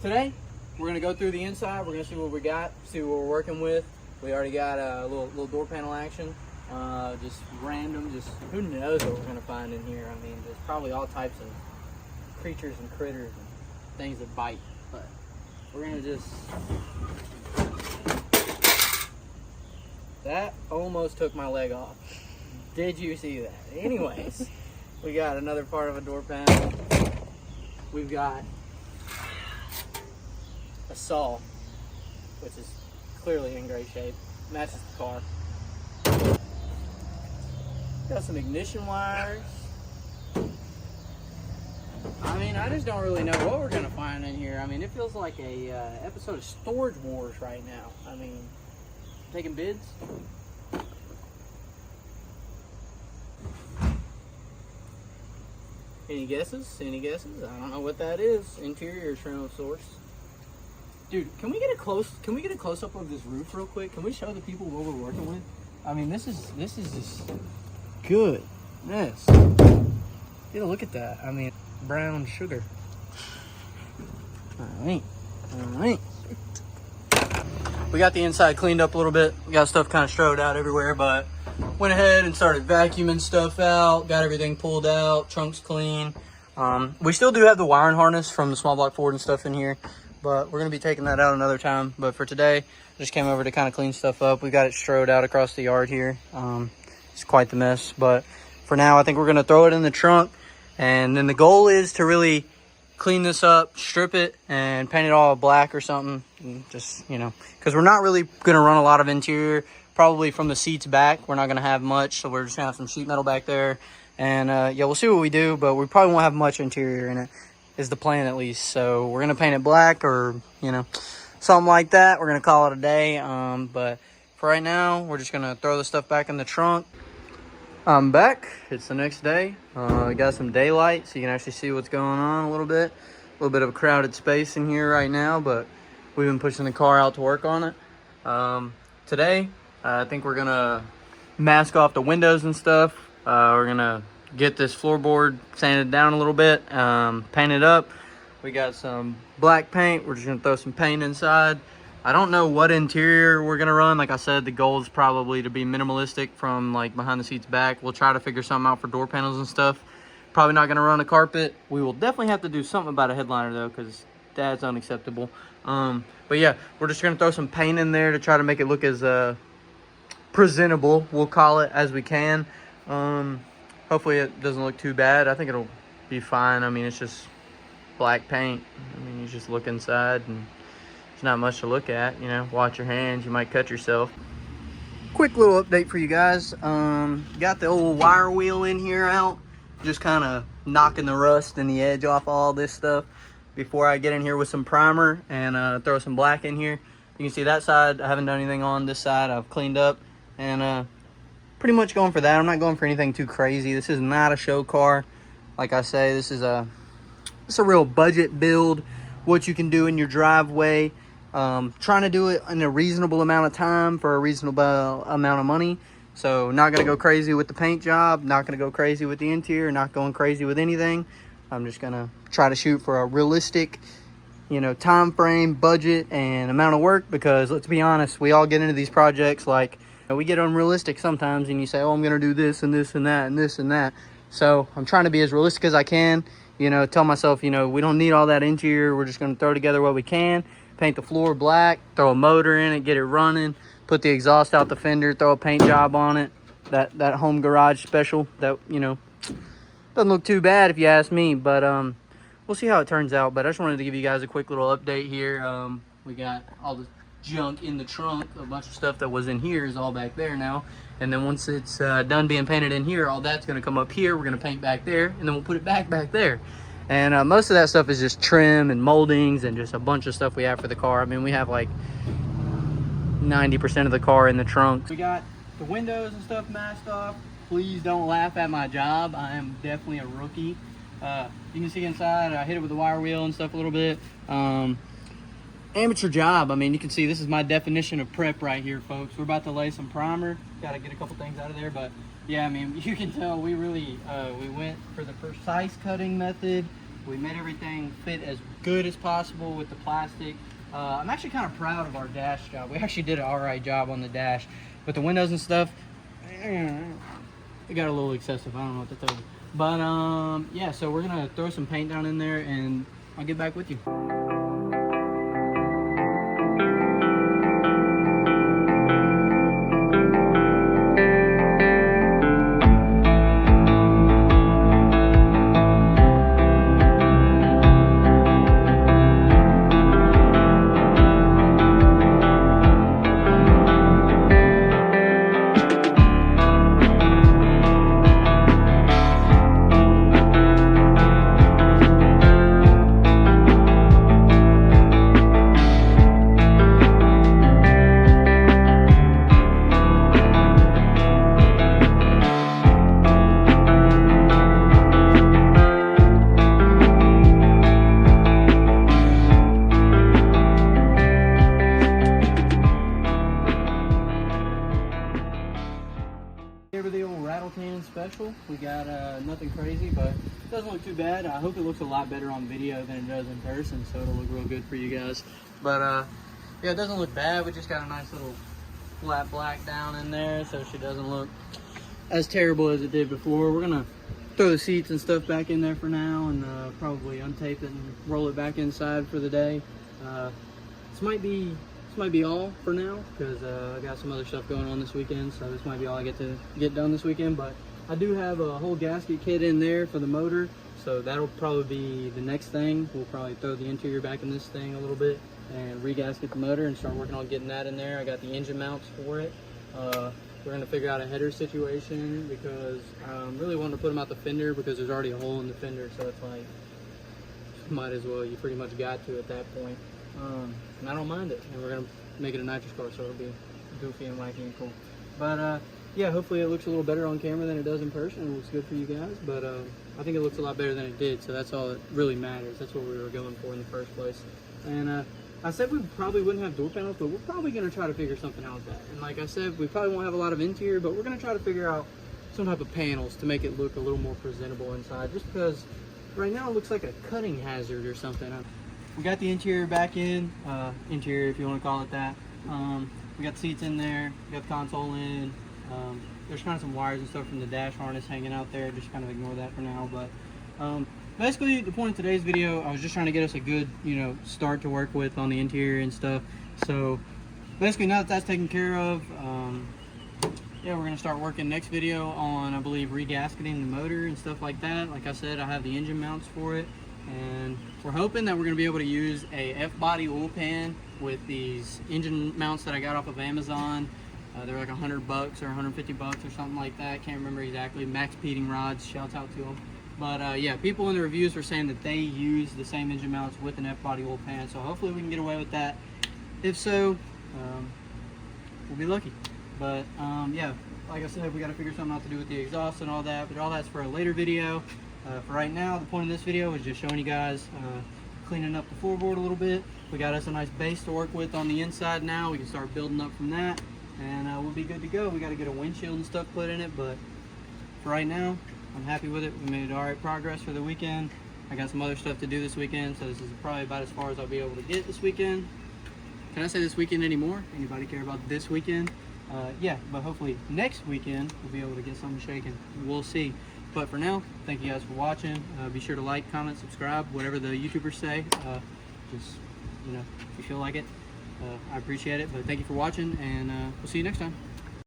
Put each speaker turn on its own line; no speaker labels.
today we're gonna go through the inside. We're gonna see what we got, see what we're working with. We already got a little door panel action. Just random, just who knows what we're gonna find in here. I mean, there's probably all types of creatures and critters and things that bite. But we're gonna just. That almost took my leg off. Did you see that? Anyways, we got another part of a door panel. We've got a saw, which is clearly in great shape. Matches the car. Got some ignition wires. I mean, I just don't really know what we're gonna find in here. I mean, it feels like a episode of Storage Wars right now. I mean, taking bids. Any guesses? Any guesses? I don't know what that is. Interior trim of sorts. Dude, can we get a close up of this roof real quick? Can we show the people what we're working with? I mean, this is just goodness. Get a look at that. I mean, brown sugar. All right. We got the inside cleaned up a little bit. We got stuff kind of strode out everywhere, but went ahead and started vacuuming stuff out. Got everything pulled out. Trunk's clean. We still do have the wiring harness from the small block Ford and stuff in here, but we're going to be taking that out another time. But for today, I just came over to kind of clean stuff up. We got it strode out across the yard here. It's quite the mess, but for now, I think we're going to throw it in the trunk. And then the goal is to really clean this up, strip it, and paint it all black or something. And just, you know, because we're not really going to run a lot of interior. Probably from the seats back, we're not going to have much. So we're just going to have some sheet metal back there. And yeah, we'll see what we do, but we probably won't have much interior in it, is the plan at least. So we're going to paint it black or, you know, something like that. We're going to call it a day. But for right now, we're just going to throw the stuff back in the trunk. I'm back. It's the next day. We got some daylight so you can actually see what's going on a little bit. A little bit of a crowded space in here right now, but we've been pushing the car out to work on it. Today, I think we're going to mask off the windows and stuff. We're going to get this floorboard sanded down a little bit, paint it up. We got some black paint. We're just going to throw some paint inside. I don't know what interior we're going to run. Like I said, the goal is probably to be minimalistic from like behind the seats back. We'll try to figure something out for door panels and stuff. Probably not going to run a carpet. We will definitely have to do something about a headliner though, because that's unacceptable. But yeah, we're just going to throw some paint in there to try to make it look as presentable, we'll call it, as we can. Hopefully it doesn't look too bad. I think it'll be fine. I mean, it's just black paint. I mean, you just look inside and it's not much to look at, you know. Watch your hands, you might cut yourself. Quick little update for you guys. Got the old wire wheel in here out, just kind of knocking the rust and the edge off all this stuff before I get in here with some primer and throw some black in here. You can see that side I haven't done anything on. This side I've cleaned up and pretty much going for that. I'm not going for anything too crazy. This is not a show car. Like I say, this is a real budget build, what you can do in your driveway. Trying to do it in a reasonable amount of time for a reasonable amount of money. So not going to go crazy with the paint job, not going to go crazy with the interior, not going crazy with anything. I'm just going to try to shoot for a realistic, you know, time frame, budget, and amount of work, because let's be honest, we all get into these projects like, you know, we get unrealistic sometimes, and you say, oh, I'm going to do this and this and that and this and that. So I'm trying to be as realistic as I can, you know, tell myself, you know, we don't need all that interior. We're just going to throw together what we can. Paint the floor black, throw a motor in it, get it running, put the exhaust out the fender, throw a paint job on it. That home garage special that, you know, doesn't look too bad if you ask me, but we'll see how it turns out. But I just wanted to give you guys a quick little update here. We got all the junk in the trunk. A bunch of stuff that was in here is all back there now. And then once it's done being painted in here, all that's going to come up here. We're going to paint back there, and then we'll put it back there. And most of that stuff is just trim and moldings and just a bunch of stuff we have for the car. I mean, we have like 90% of the car in the trunk. We got the windows and stuff masked off. Please don't laugh at my job. I am definitely a rookie. You can see inside, I hit it with the wire wheel and stuff a little bit. Amateur job. I mean, you can see this is my definition of prep right here, folks. We're about to lay some primer. Got to get a couple things out of there, but yeah, I mean, you can tell we really we went for the precise cutting method. We made everything fit as good as possible with the plastic. I'm actually kind of proud of our dash job. We actually did an alright job on the dash. But the windows and stuff, it got a little excessive. I don't know what to tell you. But yeah, so we're gonna throw some paint down in there and I'll get back with you. The old rattle tan special. We got nothing crazy, but it doesn't look too bad. I hope it looks a lot better on video than it does in person, so it'll look real good for you guys. But yeah, it doesn't look bad. We just got a nice little flat black down in there, so she doesn't look as terrible as it did before. We're gonna throw the seats and stuff back in there for now, and probably untape it and roll it back inside for the day. This might be all for now, because I got some other stuff going on this weekend, so this might be all I get done this weekend. But I do have a whole gasket kit in there for the motor, so that'll probably be the next thing. We'll probably throw the interior back in this thing a little bit and re-gasket the motor and start working on getting that in there. I got the engine mounts for it. We're going to figure out a header situation, because I'm really wanting to put them out the fender, because there's already a hole in the fender, so it's like, might as well, you pretty much got to at that point. And I don't mind it, and we're gonna make it a nitrous car, so it'll be goofy and wacky and cool. But yeah, hopefully it looks a little better on camera than it does in person. It looks good for you guys, but I think it looks a lot better than it did, so that's all that really matters. That's what we were going for in the first place. And I said we probably wouldn't have door panels, but we're probably gonna try to figure something out with that. And like I said, we probably won't have a lot of interior, but we're gonna try to figure out some type of panels to make it look a little more presentable inside, just because right now it looks like a cutting hazard or something. We got the interior back in, interior if you want to call it that. We got the seats in there, we got the console in. There's kind of some wires and stuff from the dash harness hanging out there, just kind of ignore that for now. But basically the point of today's video, I was just trying to get us a good, start to work with on the interior and stuff. So basically now that that's taken care of, yeah, we're gonna start working next video on, I believe, re-gasketing the motor and stuff like that. Like I said, I have the engine mounts for it. And we're hoping that we're going to be able to use a F-body oil pan with these engine mounts that I got off of Amazon. They're like $100 or $150 or something like that. Can't remember exactly. Max Peating Rods, shouts out to them. But yeah, people in the reviews were saying that they use the same engine mounts with an F-body oil pan. So hopefully we can get away with that. If so, we'll be lucky. But yeah, like I said, we got to figure something out to do with the exhaust and all that. But all that's for a later video. For right now, the point of this video is just showing you guys cleaning up the floorboard a little bit. We got us a nice base to work with on the inside now. We can start building up from that, and we'll be good to go. We got to get a windshield and stuff put in it, but for right now, I'm happy with it. We made all right progress for the weekend. I got some other stuff to do this weekend, so this is probably about as far as I'll be able to get this weekend. Can I say this weekend anymore? Anybody care about this weekend? Yeah, but hopefully next weekend we'll be able to get something shaking. We'll see. But for now, thank you guys for watching. Be sure to like, comment, subscribe, whatever the YouTubers say. Just, if you feel like it, I appreciate it. But thank you for watching, and we'll see you next time.